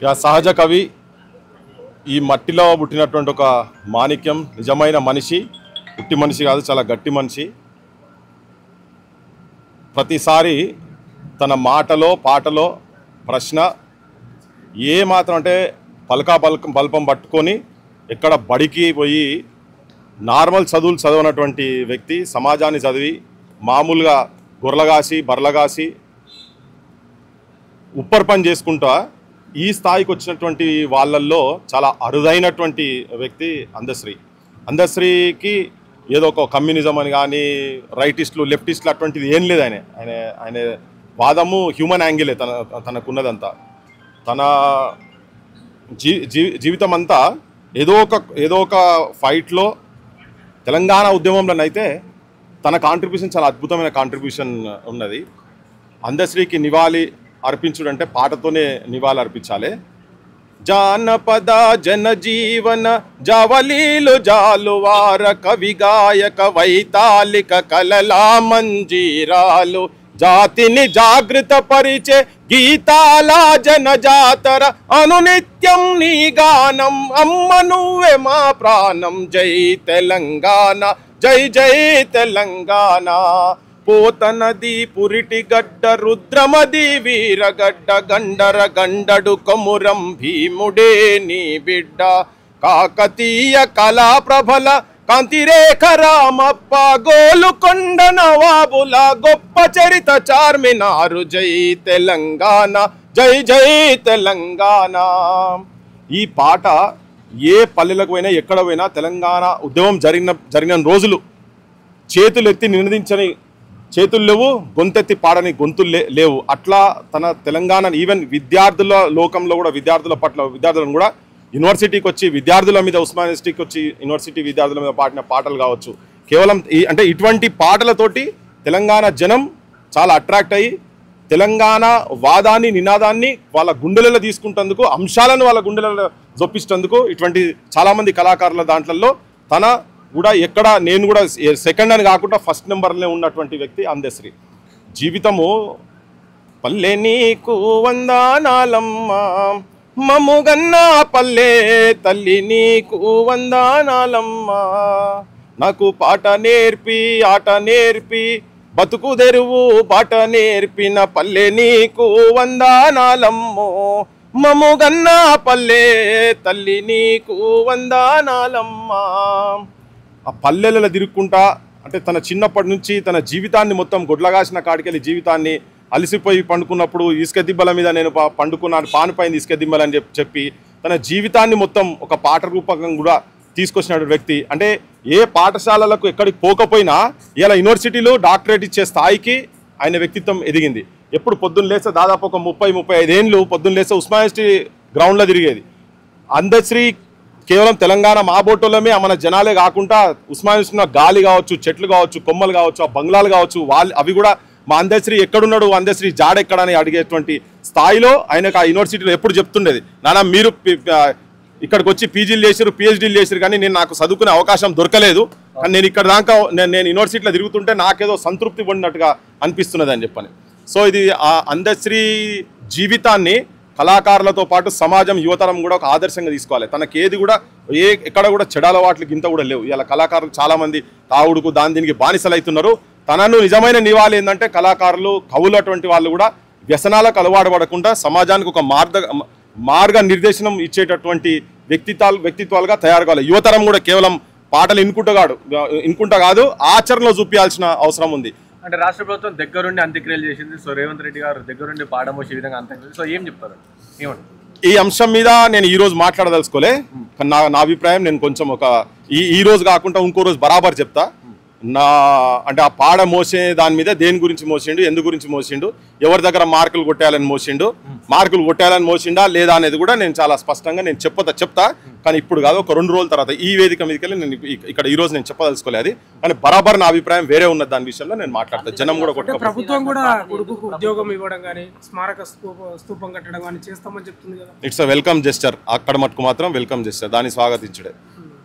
సహజ కవి ఈ మట్టిలో పుట్టినటువంటి ఒక మాణిక్యం, నిజమైన మనిషి, పుట్టి మనిషి కాదు, చాలా గట్టి మనిషి. ప్రతిసారి తన మాటలో పాటలో ప్రశ్న ఏ మాత్రం అంటే బల్పం పట్టుకొని ఎక్కడ బడికి పోయి నార్మల్ చదువులు చదవనటువంటి వ్యక్తి సమాజాన్ని చదివి మామూలుగా గొర్రెలగాసి బర్రలగాసి ఉప్పర్ పని చేసుకుంటా ఈ స్థాయికి వచ్చినటువంటి వాళ్ళల్లో చాలా అరుదైనటువంటి వ్యక్తి అందశ్రీకి ఏదో ఒక కమ్యూనిజం అని కానీ రైటిస్టులు లెఫ్టిస్టులు అటువంటిది ఏం లేదు. ఆయన వాదము హ్యూమన్ యాంగిలే తనకున్నదంతా. తన జీవితం అంతా ఏదో ఒక ఫైట్లో తెలంగాణ ఉద్యమంలోనైతే తన కాంట్రిబ్యూషన్ చాలా అద్భుతమైన కాంట్రిబ్యూషన్ ఉన్నది. అందశ్రీకి నివాళి అర్పించుడంటే పాటతోనే నివాళి అర్పించాలి. జానపద జనజీవన జవలీలు జాలువార కవి గాయక వైతాళిక కలలా మంజీరాలు జాతిని జాగృత పరిచే గీతాల జనజాతర అనునిత్యం నీ గానం అమ్మ నువ్వే మా ప్రాణం. జై తెలంగాణ, జై జై తెలంగాణ. పోతనది పురిటి గడ్డ రుద్రమది వీరగడ్డ గండర గండడు కొమురం భీముడే నీ బిడ్డ. కాకతీయ కళా ప్రభల కాంతిరేఖ రామప్ప గోలుకొండ నవాబుల గొప్ప చరిత చార్మినారు. జై తెలంగాణ, జై జై తెలంగాణ. ఈ పాట ఏ పల్లెలకు పోయినా ఎక్కడ పోయినా తెలంగాణ ఉద్యమం జరిగిన రోజులు చేతులు ఎత్తి నినదించని చేతులు లేవు, గొంతెత్తి పాడని గొంతులు లేవు. అట్లా తన తెలంగాణ ఈవెన్ విద్యార్థుల లోకంలో కూడా విద్యార్థులను కూడా యూనివర్సిటీకి వచ్చి విద్యార్థుల మీద ఉస్మానియా యూనివర్సిటీకి వచ్చి యూనివర్సిటీ విద్యార్థుల మీద పాడిన పాటలు కావచ్చు. కేవలం అంటే ఇటువంటి పాటలతోటి తెలంగాణ జనం చాలా అట్రాక్ట్ అయ్యి తెలంగాణ వాదాన్ని నినాదాన్ని వాళ్ళ గుండెలలో తీసుకుంటందుకు, అంశాలను వాళ్ళ గుండెలలో జొప్పిస్తేందుకు ఇటువంటి చాలామంది కళాకారుల దాంట్లో తన కూడా నేను కూడా సెకండ్ అని కాకుండా ఫస్ట్ నెంబర్లో ఉన్నటువంటి వ్యక్తి అందశ్రీ. జీవితము పల్లె నీకు వందనాలమ్మా మమ్ముగన్నా పల్లె తల్లి నీకు వందనాలమ్మా. నాకు పాట నేర్పి ఆట నేర్పి బతుకు తెరువు బాట నేర్పిన పల్లె నీకు వందనాలమ్మో. మమ్ముగన్నా పల్లె తల్లి నీకు వందనాలమ్మా. ఆ పల్లెలలో తిరుక్కుంటా అంటే తన చిన్నప్పటి నుంచి తన జీవితాన్ని మొత్తం గొడ్లగాసిన కాడికెళ్ళి జీవితాన్ని అలసిపోయి పండుకున్నప్పుడు ఇసుక దిబ్బల మీద నేను పండుకున్నాను, పానుపైంది ఇసుక దిబ్బలని చెప్పి తన జీవితాన్ని మొత్తం ఒక పాట రూపకంగా కూడా తీసుకొచ్చిన వ్యక్తి. అంటే ఏ పాఠశాలలకు ఎక్కడికి పోకపోయినా ఇలా యూనివర్సిటీలో డాక్టరేట్ ఇచ్చే స్థాయికి ఆయన వ్యక్తిత్వం ఎదిగింది. ఎప్పుడు పొద్దున్న లేస్తే దాదాపు ఒక 30-35 ఏళ్ళు పొద్దున్న లేస్తే ఉస్మానియా యూనివర్సిటీ గ్రౌండ్లో తిరిగేది. అందశ్రీ కేవలం తెలంగాణ మా బోటోలమే మన జనాలే కాకుండా ఉస్మానియా గాలి కావచ్చు, చెట్లు కావచ్చు, కొమ్మలు కావచ్చు, ఆ బంగ్లాలు కావచ్చు, అవి కూడా మా అందశ్రీ ఎక్కడున్నాడు, అందశ్రీ జాడెక్కడని అడిగేటువంటి స్థాయిలో ఆయనకు ఆ యూనివర్సిటీలో ఎప్పుడు చెప్తుండేది, నాన్న మీరు ఇక్కడికి వచ్చి పీజీలు చేసారు, పిహెచ్డీలు చేసారు, కానీ నాకు చదువుకునే అవకాశం దొరకలేదు. కానీ నేను ఇక్కడ దాకా నేను యూనివర్సిటీలో తిరుగుతుంటే నాకేదో సంతృప్తి పొందినట్టుగా అనిపిస్తున్నది అని చెప్పని. సో ఇది ఆ అందశ్రీ జీవితాన్ని కళాకారులతో పాటు సమాజం యువతరం కూడా ఒక ఆదర్శంగా తీసుకోవాలి. తనకేది కూడా ఎక్కడ కూడా చెడాలవాట్లకి ఇంత కూడా లేవు. ఇలా కళాకారులు చాలామంది తావుడుకు దీనికి బానిసలు అవుతున్నారు. తనను నిజమైన నివాళి ఏంటంటే కళాకారులు కవులు అటువంటి వాళ్ళు కూడా వ్యసనాలకు అలవాటు పడకుండా సమాజానికి ఒక మార్గ నిర్దేశనం ఇచ్చేటటువంటి వ్యక్తిత్వాలుగా తయారు కావాలి. యువతరం కూడా కేవలం పాటలు ఇనుకుంటా కాదు ఆచరణలో చూపించాల్సిన అవసరం ఉంది. అంటే రాష్ట్ర ప్రభుత్వం దగ్గరుండి అంత్యక్రియలు చేసింది. సో రేవంత్ రెడ్డి గారు దగ్గరుండి పాడమోసే విధంగా అంత్యక్రియలు. సో ఏం చెప్తారు ఈ అంశం మీద? నేను ఈ రోజు మాట్లాడదలుచుకోలే. నా అభిప్రాయం నేను కొంచెం ఈ రోజు కాకుండా ఇంకో రోజు బరాబర్ చెప్తా. అంటే ఆ పాడ మోసే దాని మీద దేని గురించి మోసిండు, ఎందు గురించి మోసిండు, ఎవరి దగ్గర మార్కులు కొట్టేయాలని మోసిండా లేదా అనేది కూడా నేను చాలా స్పష్టంగా నేను చెప్తా. కానీ ఇప్పుడు కాదు, ఒక 2 రోజుల తర్వాత ఈ వేదిక మీదకి నేను ఇక్కడ ఈ రోజు నేను చెప్పదలుచుకోలేదు. కానీ బరాబర్ నా అభిప్రాయం వేరే ఉన్నది. దాని విషయంలో నేను మాట్లాడతాను. జనం కూడా ప్రభుత్వం కూడా కొడుకుకు ఉద్యోగం ఇవ్వడం కానీ స్మారక స్తూపం కట్టడం కానీ చేస్తామని చెప్తుంది కదా. It's a welcome gesture. అక్కడ మటుకు మాత్రం వెల్కమ్ జెస్చర్, దాన్ని స్వాగతించడే.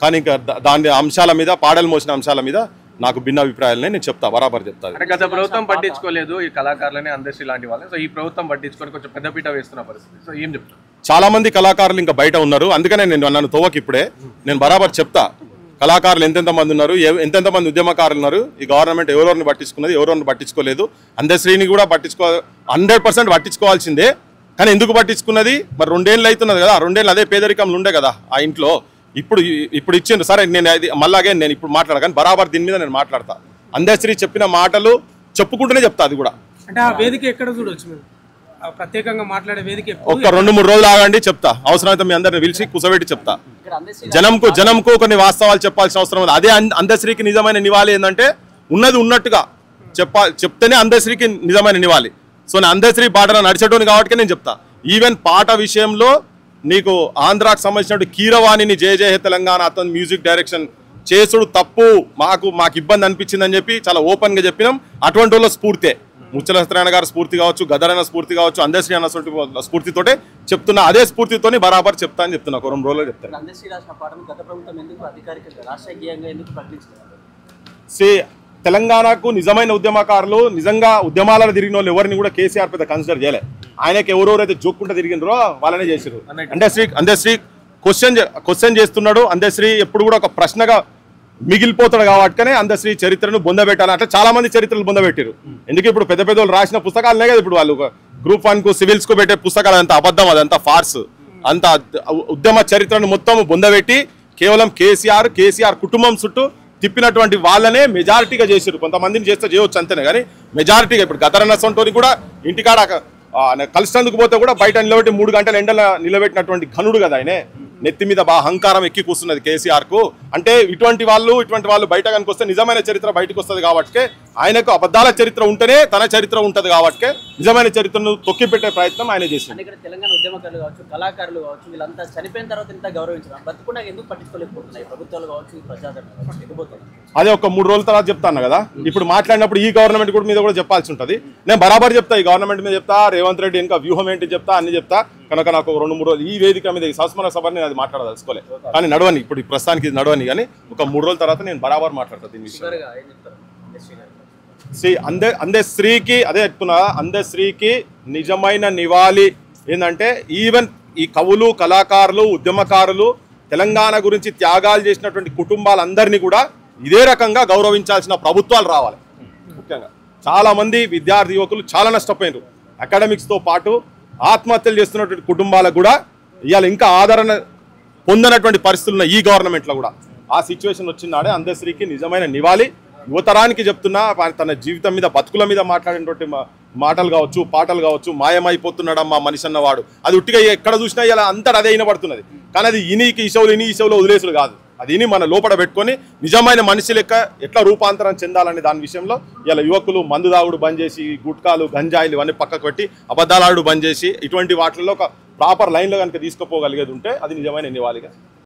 కానీ ఇంకా దాని అంశాల మీద, పాడలు మోసిన అంశాల మీద నాకు భిన్న అభిప్రాయాలనే నేను చెప్తా, బరాబర్ చెప్తాను. గత ప్రభుత్వం పట్టించుకోలేదు ఈ కళాకారులని, అందశ్రీ లాంటి వాళ్ళని. సో ఈ ప్రభుత్వం పట్టించుకొని కొంచెం పెద్దపీట వేస్తున్న పరిస్థితి. సో ఏం చెప్తారు? చాలామంది కళాకారులు ఇంకా బయట ఉన్నారు. అందుకనే నన్ను తోవకి ఇప్పుడే నేను బరాబర్ చెప్తా. కళాకారులు ఎంతెంత మంది ఉన్నారు, ఎంతెంత మంది ఉద్యమకారులు ఉన్నారు. ఈ గవర్నమెంట్ ఎవరెవరిని పట్టించుకున్నది, ఎవరెవరిని పట్టించుకోలేదు. అందశ్రీని కూడా 100% పట్టించుకోవాల్సిందే. కానీ ఎందుకు పట్టించుకున్నది? మరి 2 ఏళ్ళు అవుతున్నది కదా, 2 ఏళ్ళు అదే పేదరికంలో ఉండే కదా ఆ ఇంట్లో. ఇప్పుడు ఇచ్చిండ్రు. సరే నేను మళ్ళాగే నేను ఇప్పుడు మాట్లాడగాను, బరాబర్ దీని మీద నేను మాట్లాడతా. అందశ్రీ చెప్పిన మాటలు చెప్పుకుంటూనే చెప్తా. అది కూడా అంటే ఆ వేదిక ఎక్కడ చూడొచ్చు మేము, ప్రత్యేకంగా మాట్లాడే వేదిక ఒక్క 2-3 రోజులు ఆగండి, చెప్తా. అవసరమైతే మీ అందరిని పిలిచి కూర్చోబెట్టి చెప్తా. జనంకు కొన్ని వాస్తవాలు చెప్పాల్సిన అవసరం ఉంది. అదే అందశ్రీకి నిజమైన నివాళి ఏంటంటే ఉన్నది ఉన్నట్టుగా చెప్తేనే అందశ్రీకి నిజమైన నివాళి. సో నేను అందశ్రీ పాటలో నడిచేటోని కాబట్టి నేను చెప్తా. ఈవెన్ పాట విషయంలో నీకు ఆంధ్రాకు సంబంధించిన కీరవాణిని జయ జయ తెలంగాణ అతను మ్యూజిక్ డైరెక్షన్ చేసుడు తప్పు, మాకు ఇబ్బంది అనిపించిందని చెప్పి చాలా ఓపెన్గా చెప్పినాం. అటువంటి వాళ్ళ స్ఫూర్తే, ముచ్చల సత్యనారాయణ గారి స్ఫూర్తి కావచ్చు, గదరైన స్ఫూర్తి కావచ్చు, అందశ్రీ అన్న స్ఫూర్తితోటే చెప్తున్నా. అదే స్ఫూర్తితోని బరాబర్ చెప్తా అని చెప్తున్నా. 2 రోజుల్లో చెప్తాను. తెలంగాణకు నిజమైన ఉద్యమకారులు, నిజంగా ఉద్యమాలలో తిరిగిన వాళ్ళు ఎవరిని కూడా కేసీఆర్ పెద్ద కన్సిడర్ చేయలే. ఆయనకి ఎవరెవరైతే జోక్కుంటూ తిరిగినరో వాళ్ళనే చేసారు. అందశ్రీ క్వశ్చన్ చేస్తున్నాడు. అందశ్రీ ఎప్పుడు కూడా ఒక ప్రశ్నగా మిగిలిపోతాడు కాబట్టినే అందశ్రీ చరిత్రను బొందబెట్టాలి. అట్లా చాలా మంది చరిత్రలు బొందబెట్టారు. ఎందుకు ఇప్పుడు పెద్ద పెద్ద వాళ్ళు రాసిన పుస్తకాలనే కదా ఇప్పుడు వాళ్ళు గ్రూప్ 1 కు సివిల్స్ కు పెట్టే పుస్తకాలు అంత అబద్ధం, అదంతా ఫార్స్. అంత ఉద్యమ చరిత్రను మొత్తం బొందబెట్టి కేవలం కేసీఆర్ కుటుంబం చుట్టూ తిప్పినటువంటి వాళ్ళనే మెజారిటీగా చేశారు. కొంతమందిని చేస్తే చేయవచ్చు అంతేనే, కానీ మెజారిటీగా ఇప్పుడు గదరన్న సొంటోని కూడా ఇంటికాడ కలిసినందుకు పోతే కూడా బయట నిలబెట్టి 3 గంటల ఎండల నిలబెట్టినటువంటి ఘనుడు కదా ఆయన. నెత్తి మీద బాగా అహంకారం ఎక్కి కూస్తున్నది కేసీఆర్ కు. అంటే ఇటువంటి వాళ్ళు బయట కనుక వస్తే నిజమైన చరిత్ర బయటకు వస్తుంది కాబట్టి, ఆయనకు అబద్ధాల చరిత్ర ఉంటేనే తన చరిత్ర ఉంటది కాబట్టి నిజమైన చరిత్రను తొక్కిపెట్టే ప్రయత్నం ఆయన చేసింది. తెలంగాణ ఉద్యమకారులు కావచ్చు, కళాకారులు కావచ్చు, వీళ్ళంతా చనిపోయిన తర్వాత ఇంత గౌరవించడం బతుకున్నా ఎందుకు పట్టించుకోలేకపోతున్నాయి ప్రభుత్వాలు కావచ్చు, ప్రజాదరణ? అదే ఒక 3 రోజుల తర్వాత చెప్తాను కదా. ఇప్పుడు మాట్లాడినప్పుడు ఈ గవర్నమెంట్ కూడా మీద కూడా చెప్పాల్సి ఉంటుంది. నేను బరాబర్ చెప్తా, ఈ గవర్నమెంట్ మీద చెప్తా, రేవంత్ రెడ్డి ఇంకా వ్యూహం ఏంటి చెప్తా, అన్ని చెప్తా. కనుక నాకు 2-3 రోజులు ఈ వేదిక మీద ఈ సంస్మరణ సభని అది మాట్లాడదలుచుకోలే. కానీ నడవని, ఇప్పుడు ఈ ప్రస్తుతానికి ఇది నడవని, కానీ ఒక 3 రోజుల తర్వాత నేను బరాబర్ మాట్లాడతాను దీని విషయం. అందశ్రీకి అదే చెప్తున్నా, అందశ్రీకి నిజమైన నివాళి ఏంటంటే ఈవెన్ ఈ కవులు, కళాకారులు, ఉద్యమకారులు, తెలంగాణ గురించి త్యాగాలు చేసినటువంటి కుటుంబాలందరినీ కూడా ఇదే రకంగా గౌరవించాల్సిన ప్రభుత్వాలు రావాలి. ముఖ్యంగా చాలా మంది విద్యార్థి యువకులు చాలా నష్టపోయినారు. అకాడమిక్స్తో పాటు ఆత్మహత్యలు చేస్తున్నటువంటి కుటుంబాలకు కూడా ఇవాళ ఇంకా ఆదరణ పొందనటువంటి పరిస్థితులు ఉన్న ఈ గవర్నమెంట్లో కూడా ఆ సిచ్యువేషన్ వచ్చినాడే అందశ్రీకి నిజమైన నివాళి. యువతరానికి చెప్తున్నా, తన జీవితం మీద బతుకుల మీద మాట్లాడినటువంటి మాటలు కావచ్చు, పాటలు కావచ్చు. మాయమైపోతున్నాడమ్మా మనిషి అన్నవాడు, అది ఉట్టిగా ఎక్కడ చూసినా ఇలా అంతటా అదే వినబడుతున్నది. కానీ అది ఈ షవులో వదిలేసుడు కాదు. అది ఇని మన లోపల పెట్టుకొని నిజమైన మనిషి లెక్క ఎట్లా రూపాంతరం చెందాలనే దాని విషయంలో ఇలా యువకులు మందు తాగుడు బంద్ చేసి, గుట్కాలు, గంజాయిలు ఇవన్నీ పక్కకు పెట్టి అబద్ధాలాడు బంద్ చేసి ఇటువంటి వాటిల్లో ఒక ప్రాపర్ లైన్లో కనుక తీసుకుపోగలిగేది ఉంటే అది నిజమైన నివాళిగా